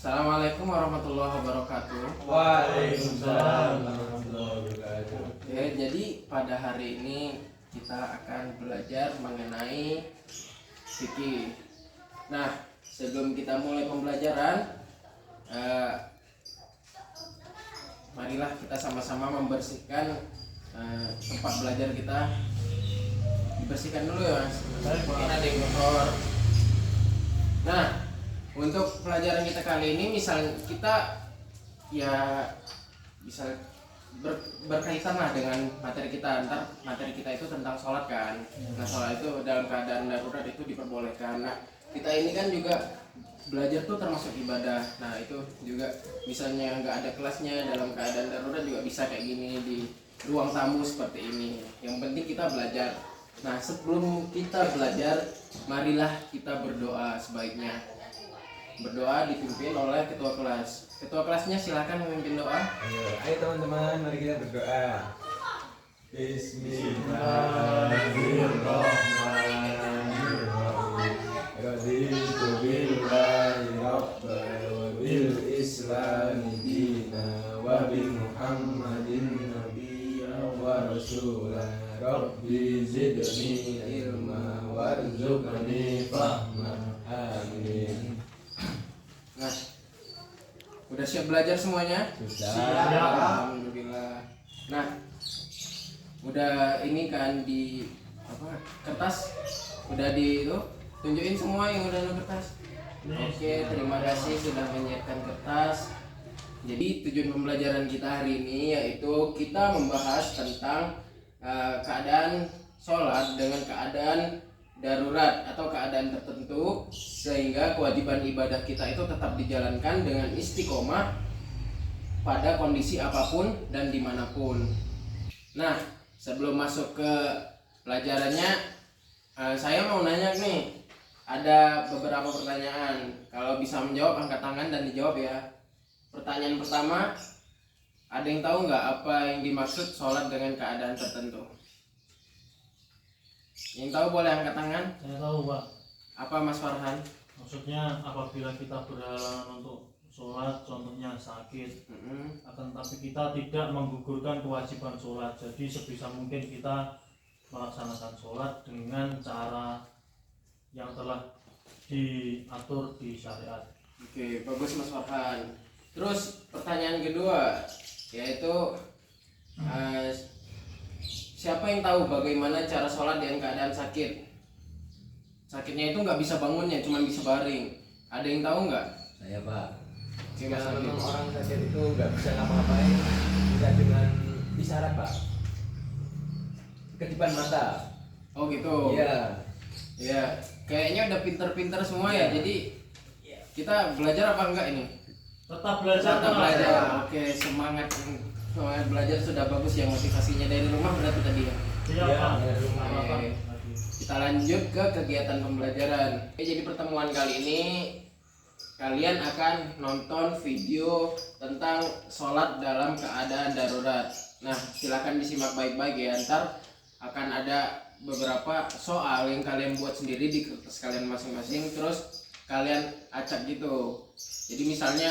Assalamualaikum warahmatullahi wabarakatuh. Waalaikumsalam warahmatullahi wabarakatuh. Oke, jadi pada hari ini kita akan belajar mengenai fikih. Nah, sebelum kita mulai pembelajaran, marilah kita sama-sama membersihkan tempat belajar kita. Dibersihkan dulu ya, Mas. Mungkin ada yang kotor. Nah, untuk pelajaran kita kali ini, misal kita ya bisa berkaitan lah dengan materi kita. Ntar materi kita itu tentang sholat kan. Nah, sholat itu dalam keadaan darurat itu diperbolehkan. Nah, kita ini kan juga belajar tuh termasuk ibadah. Nah, itu juga misalnya nggak ada kelasnya dalam keadaan darurat juga bisa kayak gini di ruang tamu seperti ini. Yang penting kita belajar. Nah, sebelum kita belajar, marilah kita berdoa sebaiknya. Berdoa dipimpin oleh ketua kelas. Ketua kelasnya silakan memimpin doa. Ayo teman-teman, mari kita berdoa. Bismillahirrahmanirrahim. Raditu billahi rabban wa bil islami dina wa bi Muhammadin nabiyyan wa rasulan. Rabbi zidni ilma warzuqni fahma. Amin. Nah, udah siap belajar semuanya? Sudah. Alhamdulillah. Nah, udah ini kan di kertas, udah di itu tunjukin semua yang udah ada kertas. Oke, terima kasih sudah menyiapkan kertas. Jadi tujuan pembelajaran kita hari ini yaitu kita membahas tentang keadaan sholat dengan keadaan darurat atau keadaan tertentu, sehingga kewajiban ibadah kita itu tetap dijalankan dengan istiqomah pada kondisi apapun dan dimanapun. Nah, sebelum masuk ke pelajarannya, saya mau nanya nih, ada beberapa pertanyaan. Kalau bisa menjawab angkat tangan dan dijawab ya. Pertanyaan pertama, ada yang tahu nggak apa yang dimaksud sholat dengan keadaan tertentu? Yang tahu boleh angkat tangan. Saya tahu, Pak. Apa Mas Farhan? Maksudnya apabila kita berhalangan untuk sholat, contohnya sakit, akan tapi kita tidak menggugurkan kewajiban sholat. Jadi sebisa mungkin kita melaksanakan sholat dengan cara yang telah diatur di syariat. Oke, bagus Mas Farhan. Terus pertanyaan kedua, yaitu siapa yang tahu bagaimana cara sholat dengan keadaan sakit? Sakitnya itu nggak bisa bangunnya, cuma bisa baring. Ada yang tahu nggak? Saya Pak. Jika Jika memang orang sakit itu nggak bisa ngapa-ngapain, bisa dengan isyarat Pak. Kedipan mata. Oh gitu. Iya. Ya, kayaknya udah pinter-pinter semua ya. Jadi kita belajar apa enggak ini? Tetap belajar, Tetap Pak. belajar. Oke, semangat belajar sudah bagus ya, motivasinya dari rumah berarti tadi ya. Iya, Iya, Pak. dari rumah. Apa, Pak? Oke. Kita lanjut ke kegiatan pembelajaran. Jadi pertemuan kali ini kalian akan nonton video tentang sholat dalam keadaan darurat. Nah, silakan disimak baik-baik ya. Ntar akan ada beberapa soal yang kalian buat sendiri di kertas kalian masing-masing. Terus kalian acak gitu. Jadi misalnya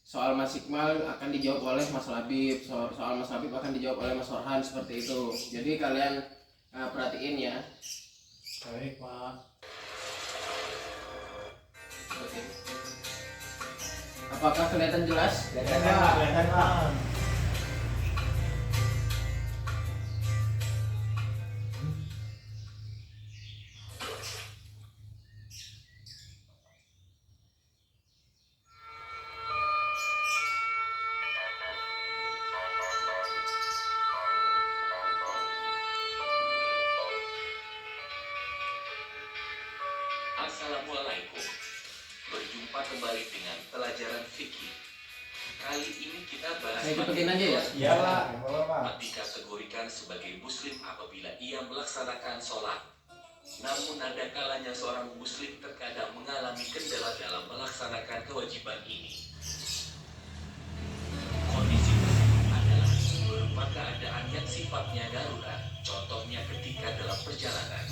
soal Mas Iqmal akan dijawab oleh Mas Labib, soal Mas Labib akan dijawab oleh Mas Farhan, seperti itu. Jadi kalian perhatiin ya. Baik, Pak. Oke. Apakah kelihatan jelas? Kelihatan Pak. Kelihatan, Pak. Assalamualaikum. Berjumpa kembali dengan pelajaran fikih. Kali ini kita bahas Saya ikutin aja ya. Iya Pak. Pak. dikategorikan sebagai muslim apabila ia melaksanakan sholat. Namun ada kalanya seorang muslim terkadang mengalami kendala dalam melaksanakan kewajiban ini. Kondisi tersebut adalah berupa keadaan yang sifatnya darurat, contohnya ketika dalam perjalanan.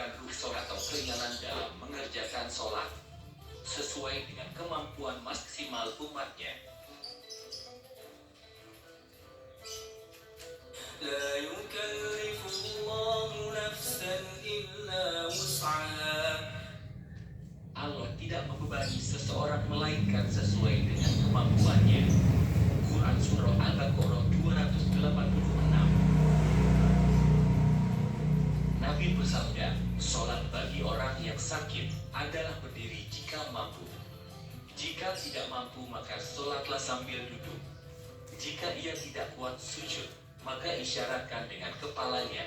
merasakan rukhsah atau keringanan dalam mengerjakan sholat sesuai dengan kemampuan maksimal umatnya. لا يكلف الله نفسا إلا وسعها. Allah tidak membebani seseorang melainkan sesuai dengan kemampuannya. Quran Surah Al-Baqarah 286. Nabi bersabda, sholat bagi orang yang sakit adalah berdiri jika mampu. Jika tidak mampu maka sholatlah sambil duduk. Jika ia tidak kuat sujud, maka isyaratkan dengan kepalanya.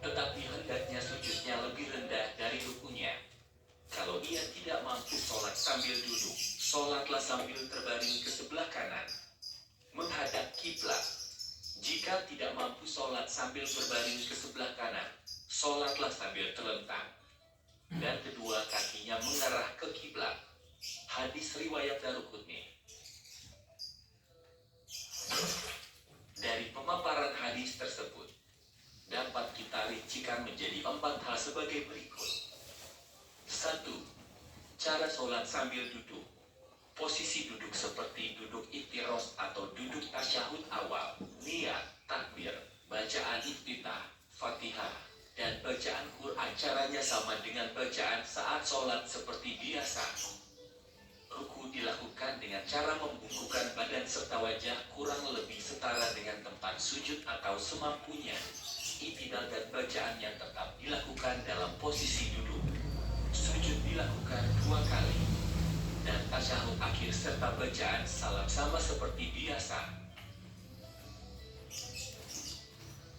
Tetapi hendaknya sujudnya lebih rendah dari rukunya. Kalau ia tidak mampu sholat sambil duduk, sholatlah sambil terbaring ke sebelah kanan, menghadap kiblat. Jika tidak mampu sholat sambil berbaring ke sebelah kanan, sholatlah sambil terlentang, dan kedua kakinya mengarah ke kiblat. Hadis riwayat Daruqutni. Dari pemaparan hadis tersebut, dapat kita rincikan menjadi 4 hal sebagai berikut. 1. Cara sholat sambil duduk. Posisi duduk seperti duduk iftirosh atau duduk tasyahud awal, niat, takbir, bacaan iftitah, fatihah, dan bacaan Quran caranya sama dengan bacaan saat sholat seperti biasa. Ruku dilakukan dengan cara membungkukkan badan serta wajah kurang lebih setara dengan tempat sujud atau semampunya. I'tidal dan bacaan yang tetap dilakukan dalam posisi duduk. Sujud dilakukan 2 kali. Dan tasyahud akhir serta bacaan salam sama seperti biasa.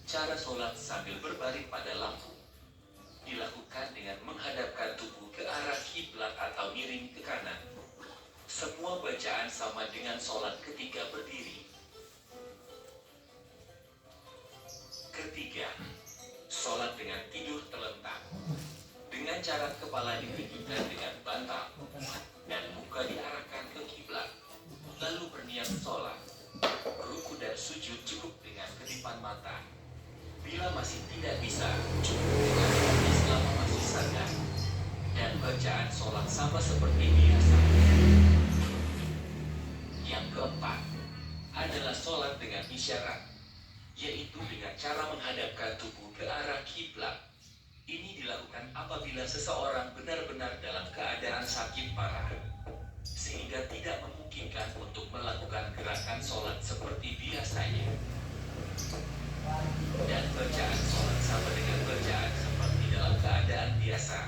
Cara sholat sambil berbaring pada lampu dilakukan dengan menghadapkan tubuh ke arah kiblat atau miring ke kanan. Semua bacaan sama dengan sholat ketika berdiri. Ketiga, sholat dengan tidur terlentang. Dengan cara kepala ditinggikan dengan bantal dan muka diarahkan ke kiblat, lalu berniat sholat. Ruku dan sujud cukup dengan kedipan mata. Bila masih tidak bisa, cukup dengan hadis selama masih sadar. Dan bacaan sholat sama seperti biasa. Yang keempat adalah sholat dengan isyarat, yaitu dengan cara menghadapkan tubuh ke arah kiblat. Ini dilakukan apabila seseorang benar-benar dalam keadaan sakit parah, sehingga tidak memungkinkan untuk melakukan gerakan sholat seperti biasanya. Dan bacaan sholat sama dengan bacaan seperti dalam keadaan biasa.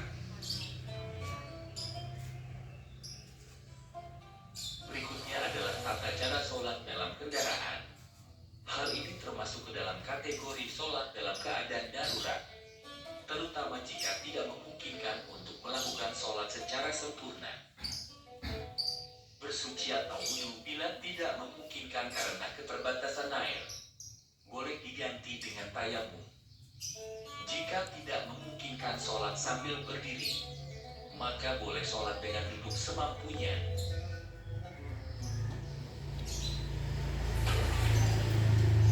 Berikutnya adalah tata cara sholat dalam kendaraan. Hal ini termasuk ke dalam kategori sholat dalam keadaan darurat, terutama jika tidak memungkinkan untuk melakukan sholat secara sempurna. Bersuci atau wudu bila tidak memungkinkan karena keterbatasan air, boleh diganti dengan tayamum. Jika tidak memungkinkan sholat sambil berdiri, maka boleh sholat dengan duduk semampunya.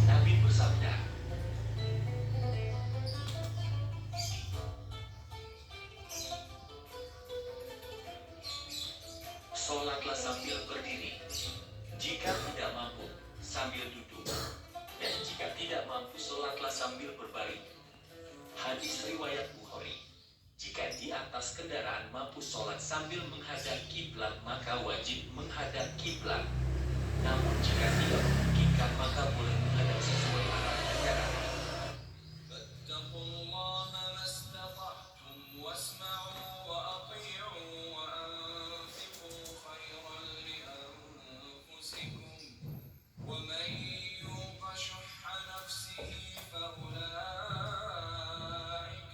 Nabi bersabda, sholatlah sambil berdiri. Jika tidak mampu, sambil duduk. Dan jika tidak mampu, sholatlah sambil berbaring. Hadis riwayat Bukhari. Jika di atas kendaraan mampu sholat sambil menghadap kiblat, maka wajib menghadap kiblat. Namun jika tidak memungkinkan, maka boleh menghadap sesuai arah kendaraan. فاتقوا الله ما استطعتم واسمعوا وأطيعوا وأنفقوا خيرا لأنفسكم ومن يوق شح نفسه فأولئك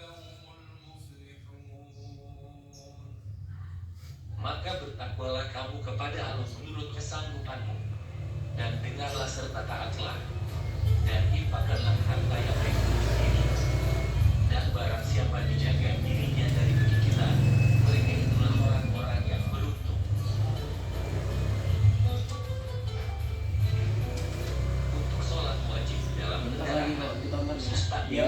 هم المفلحون. Maka bertakwalah kamu kepada Allah menurut kesanggupanmu, dan dengarlah serta taatlah, dan infakkanlah harta yang baik untuk diri. Dan barang siapa dijaga dirinya dari kekikilan, mereka itulah orang-orang yang beruntung. Untuk sholat wajib dalam kendaraan, takbir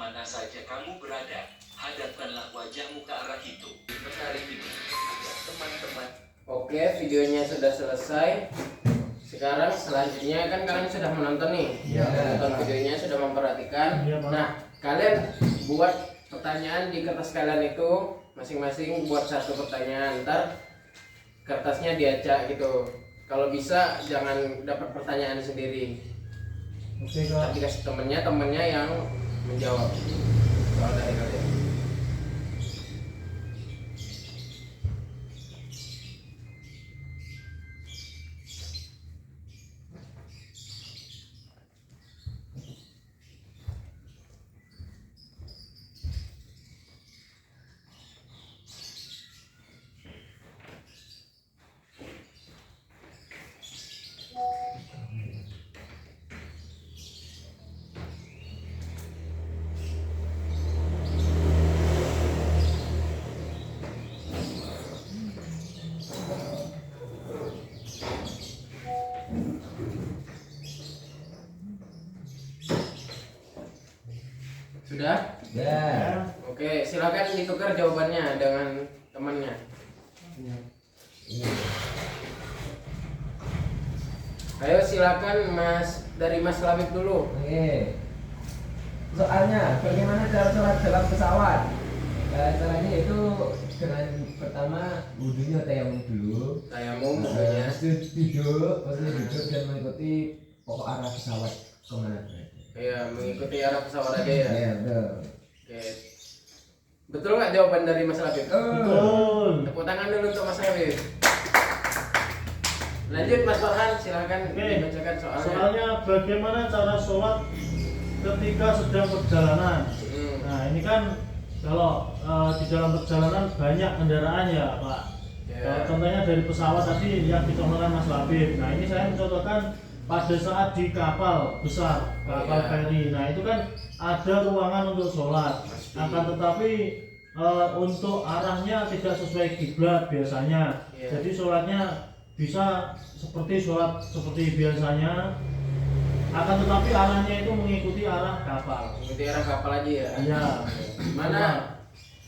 mana saja kamu berada, hadapkanlah wajahmu ke arah itu. Kali ini, agar teman-teman. Oke, videonya sudah selesai. Sekarang selanjutnya kan kalian sudah menonton nih. Menonton videonya, sudah memperhatikan. Iya, Pak. Nah, kalian buat pertanyaan di kertas kalian itu masing-masing buat satu pertanyaan. Ntar kertasnya diacak gitu. Kalau bisa jangan dapat pertanyaan sendiri. Oke Kak. Nanti kasih temennya yang menjawab soal dari kalian. Sudah? Ya. Oke, silakan ditukar jawabannya dengan temannya. Ayo silakan Mas, dari Mas Labib dulu. Oke. Soalnya bagaimana cara sholat dalam pesawat? Caranya itu dengan pertama wudhunya tayamum dulu. Tayamum bukunya. Duduk dan mengikuti pokok arah pesawat kemana berada. Iya, mengikuti arah pesawat aja ya. Iya, betul. Oke. Betul nggak jawaban dari Mas Labib? Betul. Tepuk tangan dulu untuk Mas Labib. Lanjut Mas Farhan, silakan Oke. dibacakan soalnya. Soalnya bagaimana cara sholat ketika sedang perjalanan? Nah ini kan kalau di dalam perjalanan banyak kendaraan ya Pak. Ya. Contohnya dari pesawat tadi yang dicontohkan Mas Labib. Nah ini saya mencontohkan pada saat di kapal besar, kapal Iya. feri. Nah itu kan ada ruangan untuk sholat. Pasti. Akan tetapi untuk arahnya tidak sesuai kiblat biasanya. Iya. Jadi sholatnya bisa seperti sholat seperti biasanya. Akan tetapi arahnya itu mengikuti arah kapal. Mengikuti arah kapal aja ya. Iya. Mana?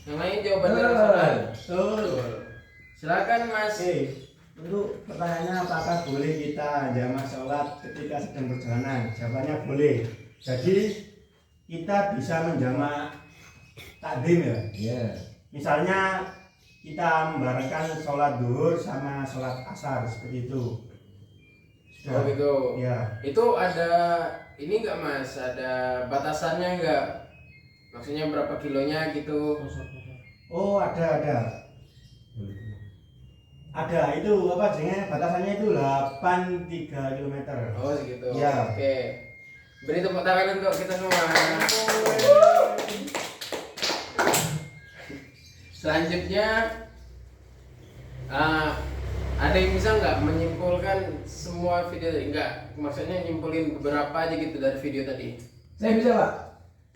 Yang lain jawaban dari Mas Farhan. Betul. Silakan Mas. Untuk pertanyaannya apakah boleh kita jamak sholat ketika sedang perjalanan? Jawabannya boleh. Jadi kita bisa menjamak takdim ya. Iya. Misalnya kita membarengkan sholat duhur sama sholat asar seperti itu. Oh gitu. Ya. Itu ada ini enggak Mas? Ada batasannya enggak? Maksudnya berapa kilonya gitu? Oh ada. Ada itu apa jenenge batasannya itu 83 km. Oh segitu. Iya. Oke. Beri tepuk tangan untuk kita semua. Selanjutnya ada yang bisa nggak menyimpulkan semua video tadi? Enggak, maksudnya nyimpulin beberapa aja gitu dari video tadi. Saya bisa, Pak.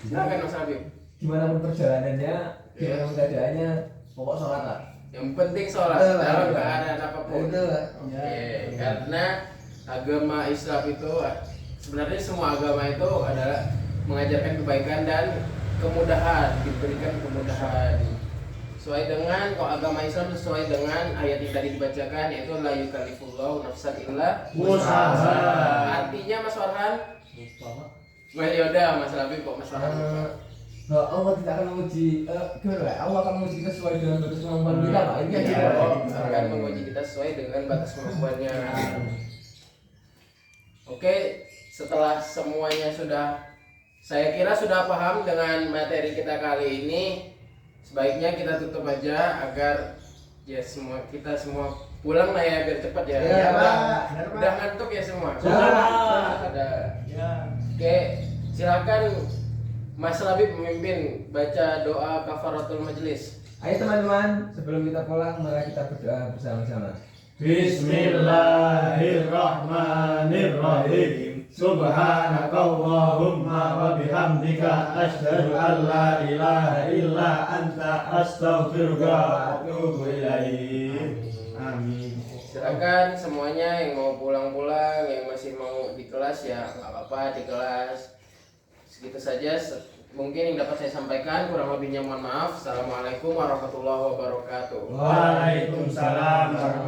Silakan Mas Habib. Gimana pun perjalanannya, gimana pun keadaannya, pokok sholat, Pak. Yang penting sholat Betul, dalam Pak. keadaan apapun. Betul, Pak. Oke, karena agama Islam itu sebenarnya semua agama itu adalah mengajarkan kebaikan dan kemudahan, diberikan kemudahan. Sesuai dengan kalau agama Islam sesuai dengan ayat yang tadi dibacakan yaitu la yukallifullahu nafsan illa Wus'aha. Artinya Mas Farhan, Mas Yoda, Mas Rabi kok Mas Farhan lupa? Bahwa Allah tidak akan menguji, gimana Pak? Allah akan menguji kita sesuai dengan batas kemampuan kita, Pak. Ini Ya, aja, Allah Pak. akan menguji kita sesuai dengan batas kemampuannya. Oke, setelah semuanya sudah, saya kira sudah paham dengan materi kita kali ini. Sebaiknya kita tutup aja agar ya kita semua pulang lah ya biar cepat ya. Ya, Pak. Udah ngantuk ya semua. Sudah. Ada. Ya. Oke, silakan Mas Labib memimpin baca doa kafaratul majelis. Ayo teman-teman, sebelum kita pulang, mari kita berdoa bersama-sama. Bismillahirrahmanirrahim. Subhanakallahumma wa bihamdika asyhadu an la ilaha illa anta astaghfiruka wa atubu ilaik. Amin. Silakan semuanya yang mau pulang-pulang, yang masih mau di kelas ya nggak apa-apa di kelas. Segitu saja mungkin yang dapat saya sampaikan, kurang lebihnya mohon maaf. Assalamualaikum warahmatullahi wabarakatuh. Waalaikumsalam warahmatullahi